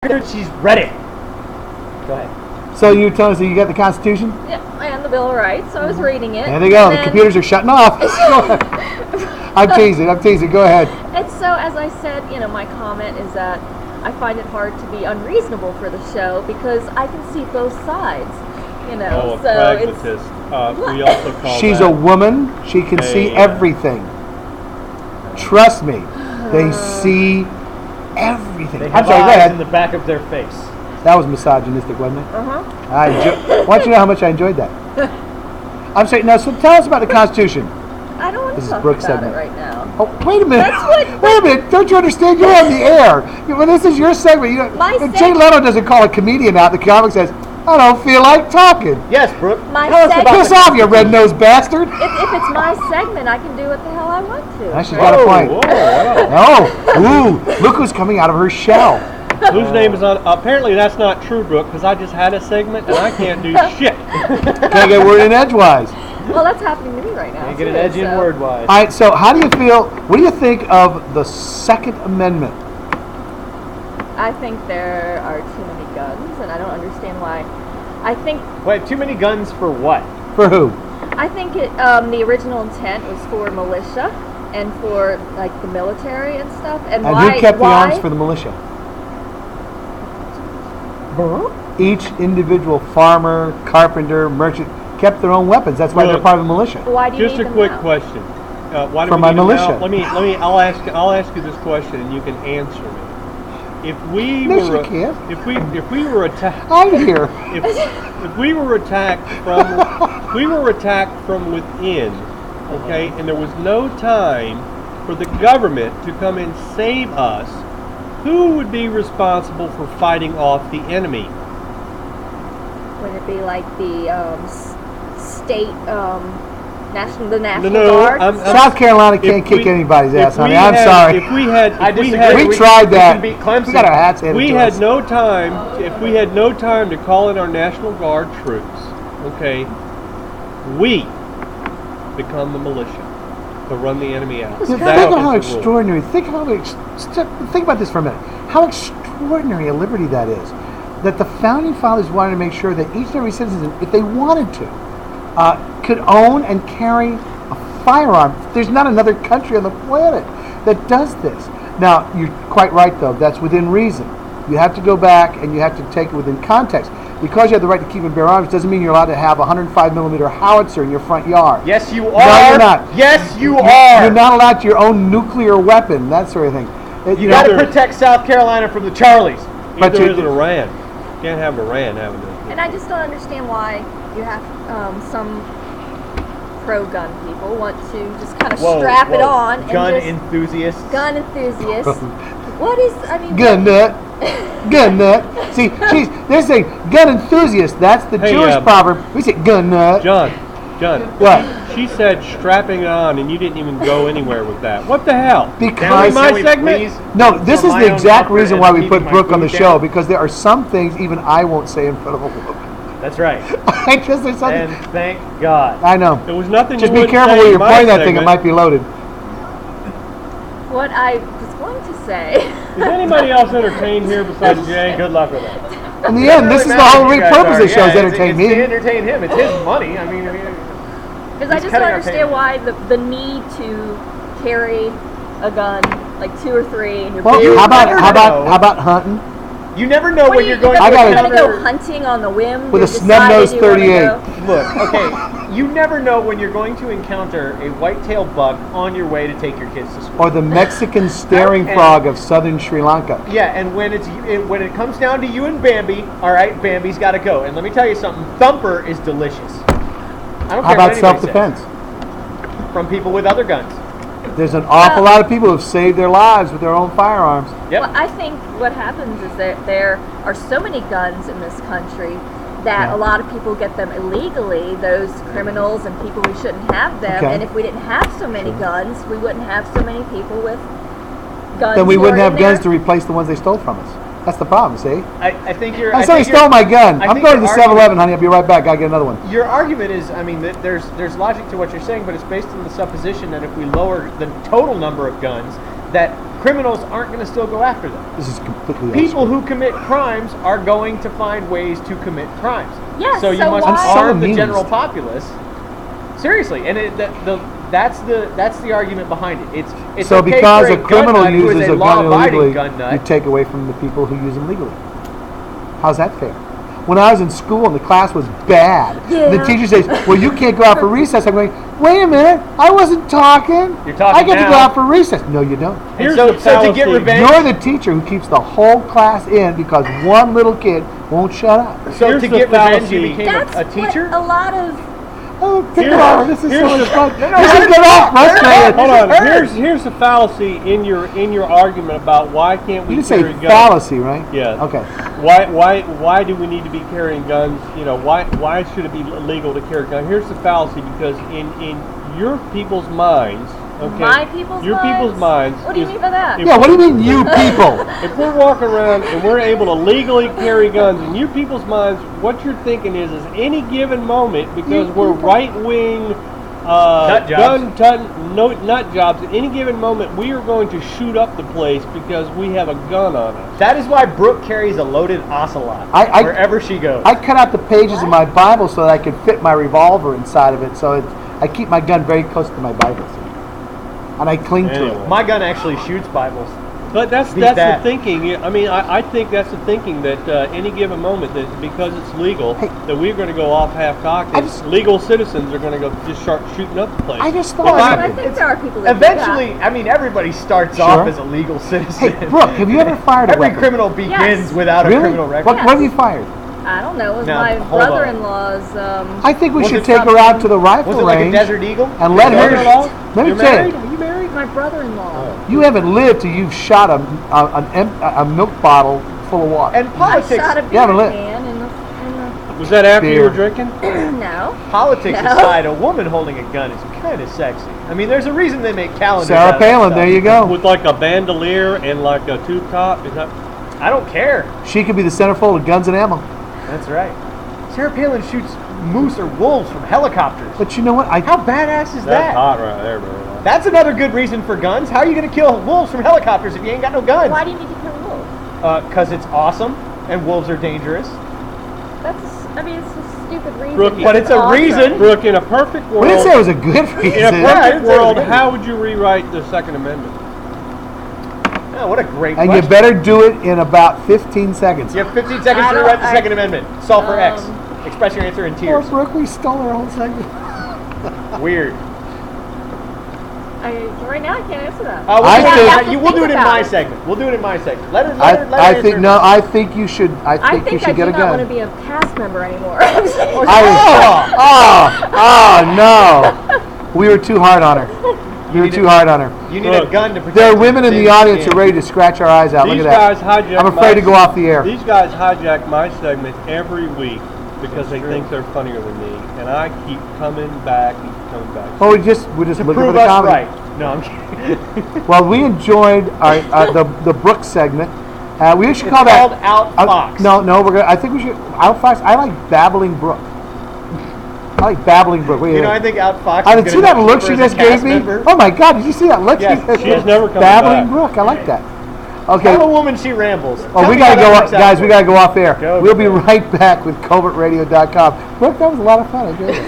She's ready. Go ahead. So you're telling us that you got the Constitution? Yeah, and the Bill of Rights. So I was reading it. There they go. The computers are shutting off. Go ahead. I'm teasing. Go ahead. And so, as I said, my comment is that I find it hard to be unreasonable for the show because I can see both sides. Oh, a so pragmatist. We also call She's that a woman. She can see everything. Trust me. They see everything. They I'm have sorry, go eyes ahead. in the back of their face. That was misogynistic, wasn't it? Uh-huh. I want you to know how much I enjoyed that. I'm sorry. Now, so tell us about the Constitution. I don't want This to is talk Brooke's about segment. it right now. Oh, wait a minute. That's what- Wait a minute. Don't you understand? You're on the air. Well, this is your segment. My Jay segment- Leno doesn't call a comedian out. The comic says, I don't feel like talking. Yes, Brooke. My Tell us segment- about Piss off, you red-nosed bastard. If it's my segment, I can do what the hell I want to. Now she's got a point. Whoa. Oh, ooh, look who's coming out of her shell. Whose name is on? Apparently that's not true, Brooke, because I just had a segment and I can't do shit. Can't get word in edgewise. Well, that's happening to me right now. Can't get an too, edge in so- word-wise. All right, so how do you feel, what do you think of the Second Amendment? I think there are too many guns, and I don't understand why. Wait, too many guns for what? For who? I think the original intent was for militia and for like the military and stuff. And And why? who kept the why? arms for the militia? Each individual farmer, carpenter, merchant kept their own weapons. That's why they're part of the militia. Why do you Just need a them quick now? question. Why do For we my need them militia. now? Let me. I'll ask you this question, and you can answer me. If we No, were, she can't. if we were attacked, I'm here. if we were attacked from within, okay, and there was no time for the government to come and save us, who would be responsible for fighting off the enemy? Would it be like the state National No, Guard? South Carolina can't if kick we- anybody's if ass, honey. we I'm had- sorry. If we had, I if we disagree. had, We tried we that. can beat Clemson. We got our hats handed we to had us. no time. If we had no time to call in our National Guard troops, okay, we become the militia to run the enemy out. Think That about how is the rule. extraordinary. Think about this for a minute. How extraordinary a liberty that is. That the founding fathers wanted to make sure that each and every citizen, if they wanted to, could own and carry a firearm. There's not another country on the planet that does this. Now, you're quite right, though. That's within reason. You have to go back and you have to take it within context. Because you have the right to keep and bear arms doesn't mean you're allowed to have a 105 millimeter howitzer in your front yard. Yes, you are. No, you're not. Yes, you are. You're not allowed your own nuclear weapon, that sort of thing. You got to protect South Carolina from the Charlies. But Either you- is it Iran. Can't have Iran having this. And I just don't understand why you have some pro-gun people want to just kind of strap it on. Gun and just, enthusiasts. Gun enthusiasts. What is, I mean... Gun nut. Gun nut. See, they're saying gun enthusiast. That's the Hey, Jewish proverb. We say gun nut. John. What? She said strapping on, and you didn't even go anywhere with that. What the hell? Because my Can we segment? please- no, this for is my the own exact comfort reason and why we keeping put my Brooke on the food show, down. because there are some things even I won't say in front of a woman. That's right. I just there's something. And thank God. I know. There was nothing. Just you be wouldn't careful say where in you're my pointing that thing. It segment. might be loaded. What I was going to say... Is anybody else entertained here besides Jay? Good luck with it. In the end, this is the whole purpose of the show is entertain It's me. to entertain him. It's his money. I mean Because I He's just cutting don't our understand pay. why the need to carry a gun, like 2 or 3, and you're Well, big. how never know. about hunting you never know What when are you're you going gonna, to I gotta- you're gonna go encounter- hunting on the whim with You're a snub-nosed deciding you wanna 38. go- Look, okay, you never know when you're going to encounter a white-tailed buck on your way to take your kids to school. or the Mexican staring And- frog of southern Sri Lanka. Yeah, and when when it comes down to you and Bambi, all right, Bambi's got to go. And let me tell you something, Thumper is delicious. I don't How care what about anybody self-defense? says. From people with other guns. There's an awful lot of people who have saved their lives with their own firearms. Yep. Well, I think what happens is that there are so many guns in this country that Yeah. a lot of people get them illegally, those criminals and people who shouldn't have them. Okay. And if we didn't have so many guns, we wouldn't have so many people with guns. Then we who wouldn't are have in guns there. to replace the ones they stole from us. That's the problem, see? I think you're. I I said he think stole my gun. I I'm think going to the your 7-Eleven, honey. I'll be right back. Gotta get another one. Your argument is, I mean, that there's logic to what you're saying, but it's based on the supposition that if we lower the total number of guns, that criminals aren't going to still go after them. This is completely People absurd. who commit crimes are going to find ways to commit crimes. Yes, So you so must why- arm the I'm so general amused. populace. Seriously, and that's the argument behind it. It's So okay because for a criminal gun nut who is uses a a gun law-abiding illegally, gun you nut. take away from the people who use them legally. How's that fair? When I was in school and the class was bad, and the Yeah. teacher says, "Well, you can't go out for recess." I'm going, "Wait a minute, I wasn't talking. You're talking I get to go now." out for recess." No, you don't. And Here's so the to get fallacy. revenge, You're the teacher who keeps the whole class in because one little kid won't shut up. so Here's to the get revenge, fallacy. you became That's a teacher. what a lot of Oh, pick it Here's- up. This is so here's much the- fun. No, This is get off frustrated. Hold on. Heard. Here's the fallacy in your argument about why can't we You say carry guns? fallacy, right? Yeah. Okay. Why do we need to be carrying guns? You know, why should it be illegal to carry a gun? Here's the fallacy, because in your people's minds, okay, my people's your minds. people's minds. What do you is- mean by that? if- Yeah, what do you mean, you people? If we're walking around and we're able to legally carry guns, in your people's minds, what you're thinking is any given moment, because we're right wing, Nut jobs. nut jobs. At any given moment, we are going to shoot up the place because we have a gun on us. That is why Brooke carries a loaded ocelot I- wherever she goes. I cut out the pages of my Bible so that I could fit my revolver inside of it. So I keep my gun very close to my Bible, and I cling to Anyway. it. My gun actually shoots Bibles. But that's Beat the that. thinking. I mean, I think that's the thinking that any given moment, that because it's legal, Hey. that we're going to go off half-cocked. I and just- legal citizens are going to go just start shooting up the place. I just thought. Well, I something. think there are people that do that. Eventually, I mean, everybody starts Sure. off as a legal citizen. Hey, Brooke, have you ever fired a Every weapon? criminal begins Yes. without a Really? criminal record. What have you fired? I don't know. It was Now, my hold on. brother-in-law's. I think we Was should it take her something- out to the rifle Was it like a range Desert Eagle? and let Your her. brother-in-law? Let me You're tell married? you, Are you married? my brother-in-law. you haven't lived till you've shot a milk bottle full of water. And I politics, shot a Yeah, beer but let- can in Was that after you Beer. were drinking? the no. politics No. aside, a woman holding a gun is kind of sexy. I mean, there's a reason they make calendars. Sarah out of that Palin, stuff. there you go. With like a bandolier and like a tube top? Is that? I don't care. She could be the centerfold of guns and ammo. That's right. Sarah Palin shoots moose or wolves from helicopters. But you know what? How badass is That's that? hot right there, man. That's another good reason for guns. How are you going to kill wolves from helicopters if you ain't got no guns? Why do you need to kill wolves? Because it's awesome, and wolves are dangerous. I mean, it's a stupid reason. Brookie. But it's a awesome. reason. Brooke, in a perfect world, We didn't say it was a good in a reason. Yeah, I perfect didn't say it was world, good. how would you rewrite the Second Amendment? Oh, what a great And you question. better do it in about 15 seconds. You have 15 seconds I to don't- rewrite the I- Second Amendment. Solve for X. Um, Express your answer in Poor tears. Brooke, we stole her whole segment. Weird. Right now, I can't answer that. We'll I do it- think- we'll do it in Think my about it. segment. We'll do it in my segment. Let her I answer think it. no. I think you should. I I think you think I should do get a not want to gun. be a cast member anymore. Oh no! We were too hard on her. We were need too a- hard on her. You need a Look, gun to protect There are women in things the audience who you are ready to scratch our eyes out. Look These at guys that. hijack I'm afraid to go off the air. These guys hijack my segment every week because they think they're funnier than me, and I keep coming back and coming back. Well, we're just to looking for prove the us comedy. right. No, I'm kidding. Well, we enjoyed the Brooks segment. We should It's call called that Outfox. No, we're gonna. I think we should Outfox. I like Babbling Brook. I like Babbling Brook. You know, I think Outfox. I is didn't see gonna that keep look her she as a just gave cast me. member. Oh my God! Did you see that look? Yes, she's never coming Babbling back. Brook. I like that. Okay. Tell a woman she rambles. Oh, Tell we me gotta how go, that works out guys. for We you. gotta go off air. Go, We'll be go. right back with colbertradio.com. Brooke, that was a lot of fun. I enjoyed it.